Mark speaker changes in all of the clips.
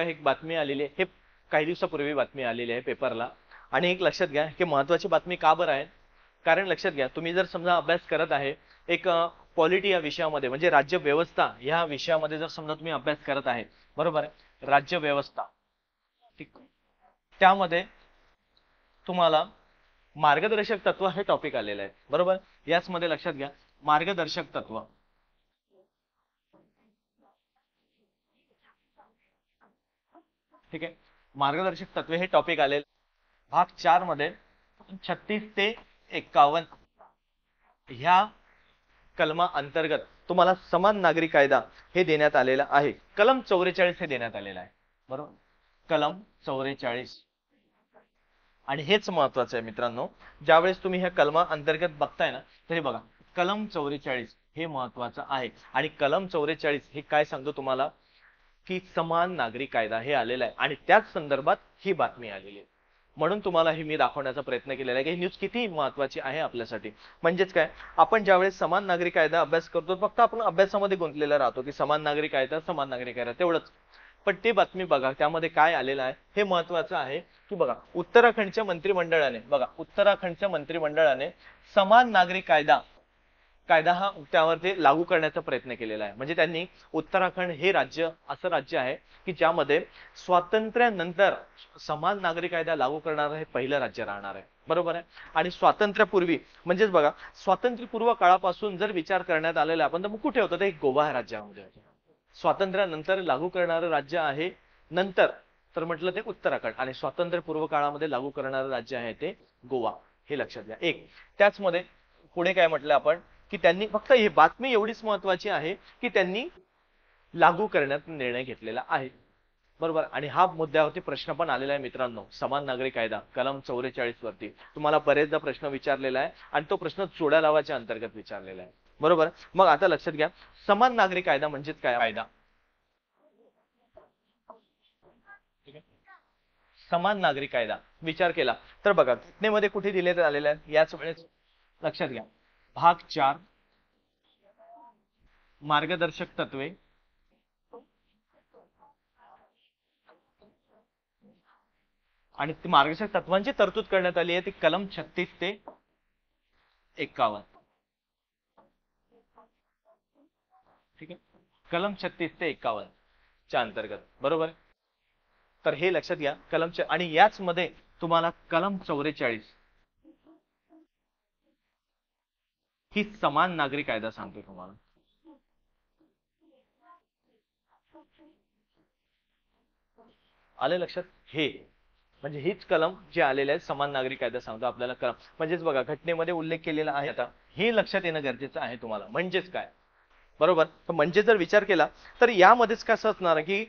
Speaker 1: एक बातमी आलेली आहे, हे काही दिवसापूर्वी बातमी आलेली आहे पेपरला, आणि एक लक्षात घ्या की महत्त्वाची बातमी का बरं आहे. कारण लक्षात घ्या, तुम्ही जर समजा अभ्यास करत आहे एक पॉलिटी या विषयामध्ये, म्हणजे राज्य व्यवस्था या विषयामध्ये जर समजा तुम्ही अभ्यास करत आहे, बरोबर आहे, राज्य व्यवस्था, ठीक, त्यामध्ये तुम्हाला मार्गदर्शक तत्व हे टॉपिक आलेलं आहे, बरोबर. याच मध्ये लक्षात घ्या मार्गदर्शक तत्व, ठीक आहे, मार्गदर्शक तत्वे हे टॉपिक आले भाग 4 मध्ये 36 ते 51 ह्या कलमा अंतर्गत तुम्हाला समान नागरी कायदा हे देण्यात आलेला आहे. कलम 44 हे देण्यात आलेला आहे, बरोबर, कलम 44. आणि हेच महत्वाचं आहे मित्रांनो, ज्यावेळेस तुम्ही ह्या कलमा अंतर्गत बघताय ना, तर हे बघा कलम 44 हे महत्वाचं आहे. आणि कलम 44 हे काय सांगतो तुम्हाला की समान नागरी कायदा हे आलेला आहे, आणि त्याच संदर्भात ही बातमी आलेली आहे. म्हणून तुम्हाला हे मी दाखवण्याचा प्रयत्न केलेला आहे की ही न्यूज किती महत्वाची आहे आपल्यासाठी. म्हणजेच काय, आपण ज्यावेळेस समान नागरी कायदा अभ्यास करतो, फक्त आपण अभ्यासामध्ये गुंतलेला राहतो की समान नागरी कायदा, समान नागरी कायदा, तेवढंच. पण ते बातमी बघा त्यामध्ये काय आलेलं आहे हे महत्वाचं आहे. की बघा उत्तराखंडच्या मंत्रिमंडळाने, बघा उत्तराखंडच्या मंत्रिमंडळाने समान नागरी कायदा कायदा हा त्यावरती लागू करण्याचा प्रयत्न केलेला आहे. म्हणजे त्यांनी उत्तराखंड हे राज्य असं राज्य आहे की ज्यामध्ये स्वातंत्र्यानंतर समान नागरी कायदा लागू करणारं हे पहिलं राज्य राहणार आहे, बरोबर आहे. आणि स्वातंत्र्यापूर्वी म्हणजेच बघा स्वातंत्र्यपूर्व काळापासून जर विचार करण्यात आलेला आपण, तर मग कुठे होतं ते गोवा राज्यामध्ये. स्वातंत्र्यानंतर लागू करणारं राज्य आहे नंतर तर म्हटलं ते उत्तराखंड, आणि स्वातंत्र्यपूर्व काळामध्ये लागू करणारं राज्य आहे ते गोवा, हे लक्षात घ्या. एक त्याच मध्ये पुढे काय म्हटलं आपण की त्यांनी फक्त ही बातमी एवढीच महत्वाची आहे की त्यांनी लागू करण्यात निर्णय घेतलेला आहे, बरोबर. आणि हा मुद्द्यावरती प्रश्न पण आलेला आहे मित्रांनो, समान नागरी कायदा कलम 44 वरती तुम्हाला बरेचदा प्रश्न विचारलेला आहे, आणि तो प्रश्न जोड्या लावाच्या अंतर्गत विचारलेला आहे, बरोबर. मग आता लक्षात घ्या समान नागरी कायदा म्हणजेच काय कायदा, समान नागरी कायदा विचार केला तर बघा घटनेमध्ये कुठे दिले आलेले आहे याच वेळेस लक्षात घ्या भाग 4 मार्गदर्शक तत्वे, आणि ती मार्गदर्शक तत्वांची तरतूद करण्यात आली आहे ती कलम 36 ते 51, ठीक आहे, कलम 36 ते 51 च्या अंतर्गत, बरोबर. तर हे लक्षात घ्या कलम, आणि याच मध्ये तुम्हाला कलम 44 ही समान नागरी कायदा सांगते तुम्हाला. आले लक्षात, हे म्हणजे हीच कलम जे आलेले आहेत समान नागरी कायदा सांगतो आपल्याला कलम, म्हणजेच बघा घटनेमध्ये उल्लेख केलेला आहे. आता हे लक्षात येणं गरजेचं आहे तुम्हाला, म्हणजेच काय, बरोबर. तर म्हणजे जर विचार केला तर यामध्येच कसं असणार की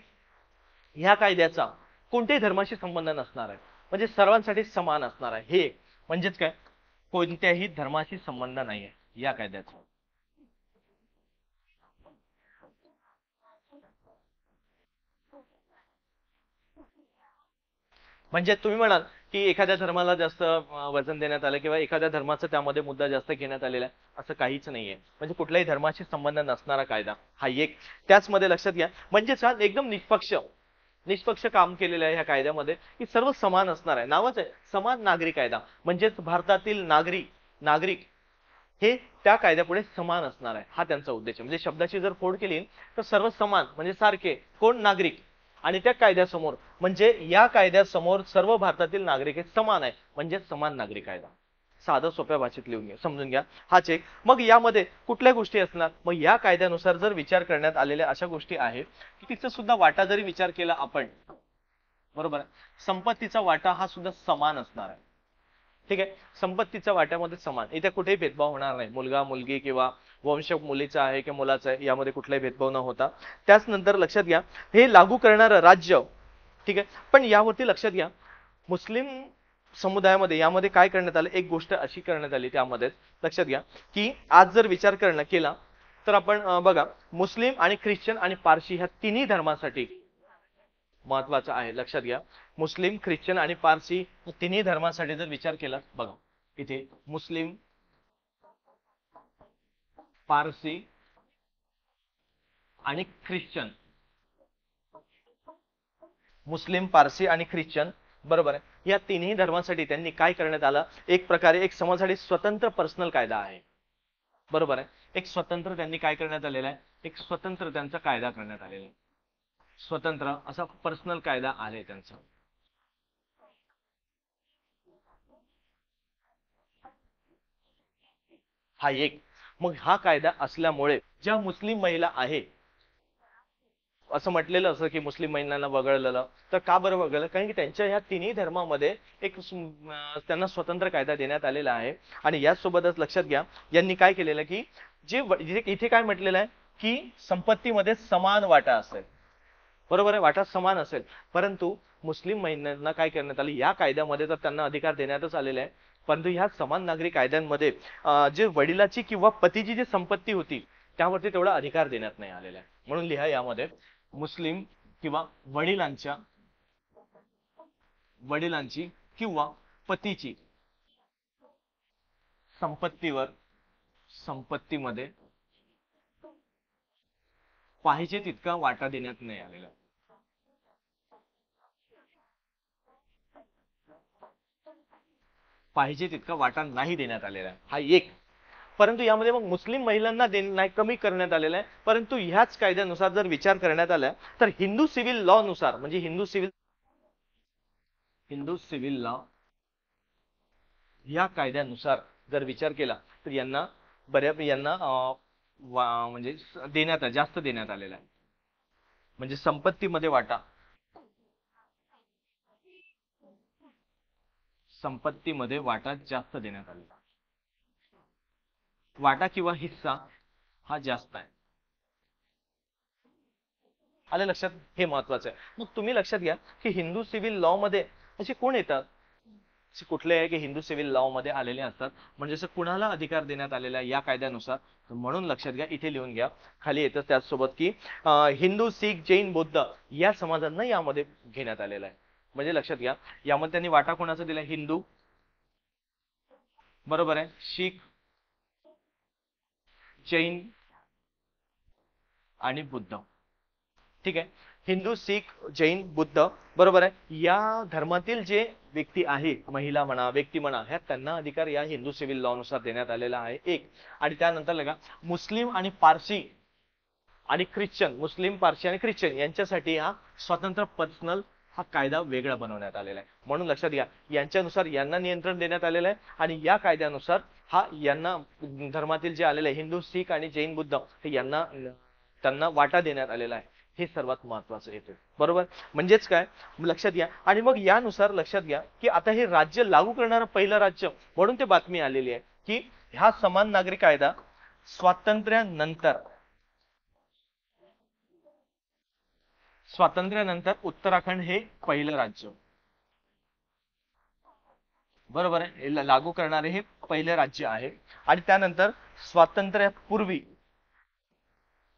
Speaker 1: ह्या कायद्याचा कोणत्याही धर्माशी संबंध नसणार आहे, म्हणजे सर्वांसाठी समान असणार आहे. हे म्हणजेच काय, कोणत्याही धर्माशी संबंध नाही आहे या कायद्याचा. म्हणजे तुम्ही म्हणाल की एखाद्या धर्माला जास्त वजन देण्यात आलं किंवा एखाद्या धर्माचा त्यामध्ये मुद्दा जास्त घेण्यात आलेला आहे असं काहीच नाहीये. म्हणजे कुठल्याही धर्माशी संबंध नसणारा कायदा हा एक. त्याच मध्ये लक्षात घ्या म्हणजेच हा एकदम निष्पक्ष काम केलेलं आहे ह्या कायद्यामध्ये की सर्व समान असणार आहे. नावच आहे समान नागरी कायदा, म्हणजेच भारतातील नागरिक हे त्या कायद्यापुढे समान असणार आहे, हा त्यांचा उद्देश आहे. म्हणजे शब्दाची जर फोड केली तर सर्व समान म्हणजे सारखे, कोण नागरिक, आणि त्या कायद्यासमोर म्हणजे या कायद्यासमोर सर्व भारतातील नागरिक हे समान आहे, म्हणजे समान नागरी कायदा. साधं सोप्या भाषेत लिहून घ्या, समजून घ्या, हाच एक. मग यामध्ये कुठल्या गोष्टी असणार, मग या कायद्यानुसार जर विचार करण्यात आलेल्या अशा गोष्टी आहेत की तिचा सुद्धा वाटा जरी विचार केला आपण, बरोबर, संपत्तीचा वाटा हा सुद्धा समान असणार आहे, ठीक आहे. संपत्तीच्या वाट्यामध्ये समान, इथे कुठेही भेदभाव होणार नाही, मुलगा मुलगी किंवा वंश मुलीचा आहे किंवा मुलाचा आहे यामध्ये कुठलाही भेदभाव न होता. त्याच नंतर लक्षात घ्या हे लागू करणारं राज्य, ठीक आहे. पण यावरती लक्षात घ्या मुस्लिम समुदायामध्ये यामध्ये काय करण्यात आलं, एक गोष्ट अशी करण्यात आली त्यामध्येच लक्षात घ्या की आज जर विचार केला तर आपण बघा मुस्लिम आणि ख्रिश्चन आणि पारशी ह्या तिन्ही धर्मासाठी महत्वाचं आहे. लक्षात घ्या मुस्लिम, ख्रिश्चन आणि पारसी तिन्ही धर्मांसाठी जर विचार केला, बघा इथे मुस्लिम, पारसी आणि ख्रिश्चन मुस्लिम, पारसी आणि ख्रिश्चन, बरोबर आहे, या तिन्ही धर्मांसाठी त्यांनी काय करण्यात आलं, एक प्रकारे एक समाजासाठी स्वतंत्र पर्सनल कायदा आहे, बरोबर आहे, एक स्वतंत्र त्यांनी काय करण्यात आलेला आहे, एक स्वतंत्र त्यांचा कायदा करण्यात आलेला आहे, स्वतंत्र असा पर्सनल कायदा आहे त्यांचा. हा एक. मग हा कायदा असल्यामुळे ज्या मुस्लिम महिला आहे, असं म्हटलेलं असं की मुस्लिम महिलांना वगळलेलं, तर का बरं वगळलं, कारण की त्यांच्या ह्या तिन्ही धर्मामध्ये एक त्यांना स्वतंत्र कायदा देण्यात आलेला आहे. आणि याचसोबतच लक्षात घ्या, यांनी काय केलेलं की इथे काय म्हटलेलं आहे की संपत्तीमध्ये समान वाटा असेल, बरोबर आहे, वाटा समान असेल, परंतु मुस्लिम महिलांना काय करण्यात आलं, या कायद्यामध्ये तर त्यांना अधिकार देण्यातच आलेले आहे, परंतु ह्या समान नागरी कायद्यांमध्ये जे वडिलाची किंवा पतीची जी संपत्ती होती त्यावरती तेवढा अधिकार देण्यात नाही आलेला आहे. म्हणून लिहा यामध्ये, मुस्लिम किंवा वडिलांची किंवा पतीची संपत्तीमध्ये पाहिजे तितका वाटा देण्यात नाही आलेला. पाहिजे तितका वाटा नाही देण्यात आलेला आहे, हा एक. परंतु यामध्ये मग मुस्लिम महिलांना नाही कमी करण्यात आलेला आहे, परंतु ह्याच कायद्यानुसार जर विचार करण्यात आला तर हिंदू सिव्हिल लॉ नुसार, म्हणजे हिंदू सिव्हिल लॉ या कायद्यानुसार जर विचार केला तर यांना म्हणजे जास्त देण्यात आलेला आहे, म्हणजे संपत्तीमध्ये वाटा जास्त देण्यात आलेला, वाटा किंवा हिस्सा हा जास्त आहे. आले लक्षात, हे महत्वाचं आहे. मग तुम्ही लक्षात घ्या की हिंदू सिव्हिल लॉ मध्ये असे कोण येतात, असे कुठले आहे की हिंदू सिव्हिल लॉ मध्ये आलेले असतात, म्हणजे असं कुणाला अधिकार देण्यात आलेला आहे या कायद्यानुसार. म्हणून लक्षात घ्या, इथे लिहून घ्या, खाली येतं त्याचसोबत की हिंदू, शीख, जैन, बौद्ध या समाजांना यामध्ये घेण्यात आलेला आहे. म्हणजे लक्षात घ्या, यामध्ये त्यांनी वाटा कोणाचा दिला, हिंदू, बरोबर आहे, शीख, जैन आणि बुद्ध. ठीक आहे, हिंदू, शीख, जैन, बुद्ध, बरोबर आहे, या धर्मातील जे व्यक्ती आहे, महिला म्हणा, व्यक्ती म्हणा, ह्या त्यांना अधिकार या हिंदू सिव्हिल लॉ नुसार देण्यात आलेला आहे, एक. आणि त्यानंतर लगा मुस्लिम आणि पारसी आणि ख्रिश्चन, मुस्लिम, पारसी आणि ख्रिश्चन यांच्यासाठी हा स्वतंत्र पर्सनल हा कायदा वेगळा बनवण्यात आलेला आहे. म्हणून लक्षात घ्या, यांच्यानुसार यांना नियंत्रण देण्यात आलेलं आहे, आणि या कायद्यानुसार हा यांना धर्मातील जे आलेले हिंदू, शीख आणि जैन, बुद्ध हे यांना त्यांना वाटा देण्यात आलेला आहे. हे सर्वात महत्वाचं येते, बरोबर. म्हणजेच काय, लक्षात घ्या. आणि मग यानुसार लक्षात घ्या की आता हे राज्य लागू करणारं पहिलं राज्य म्हणून ते बातमी आलेली आहे की हा समान नागरी कायदा स्वातंत्र्यानंतर उत्तराखंड हे पहिलं राज्य, बरोबर आहे, लागू करणारे हे पहिले राज्य आहे. आणि त्यानंतर स्वातंत्र्यापूर्वी,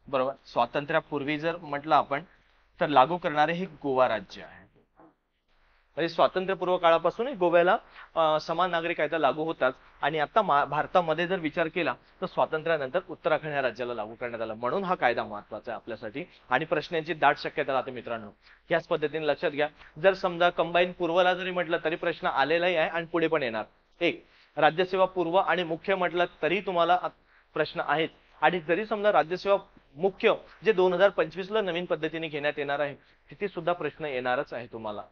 Speaker 1: बरोबर, स्वातंत्र्यापूर्वी जर म्हटलं आपण तर लागू करणारे हे गोवा राज्य आहे. म्हणजे स्वातंत्र्यपूर्व काळापासून गोव्याला समान नागरी कायदा लागू होतात. आणि आता भारतामध्ये जर विचार केला तर स्वातंत्र्यानंतर उत्तराखंड या राज्याला लागू करण्यात आला. म्हणून हा कायदा महत्वाचा आहे आपल्यासाठी. आणि प्रश्नांची दाट शक्यता राहते मित्रांनो. याच पद्धतीने लक्षात घ्या, जर समजा कंबाईन पूर्वला जरी म्हटलं तरी प्रश्न आलेलाही आहे आणि पुढे पण येणार. एक, राज्यसेवा पूर्व आणि मुख्य म्हटलं तरी तुम्हाला प्रश्न आहेत. आणि जरी समजा राज्यसेवा मुख्य जे 2025 ला नवीन पद्धतीने घेण्यात येणार आहे, तिथे सुद्धा प्रश्न येणारच आहे तुम्हाला.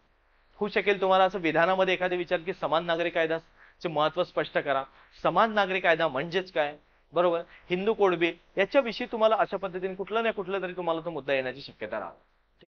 Speaker 1: होऊ शकेल तुम्हाला असं विधानामध्ये एखादे विचार की समान नागरी कायद्याचे महत्व स्पष्ट करा. समान नागरी कायदा म्हणजेच काय, बरोबर, हिंदू कोड बिल याच्याविषयी तुम्हाला अशा पद्धतीने कुठलं ना कुठलं तरी तुम्हाला तो मुद्दा येण्याची शक्यता राहते.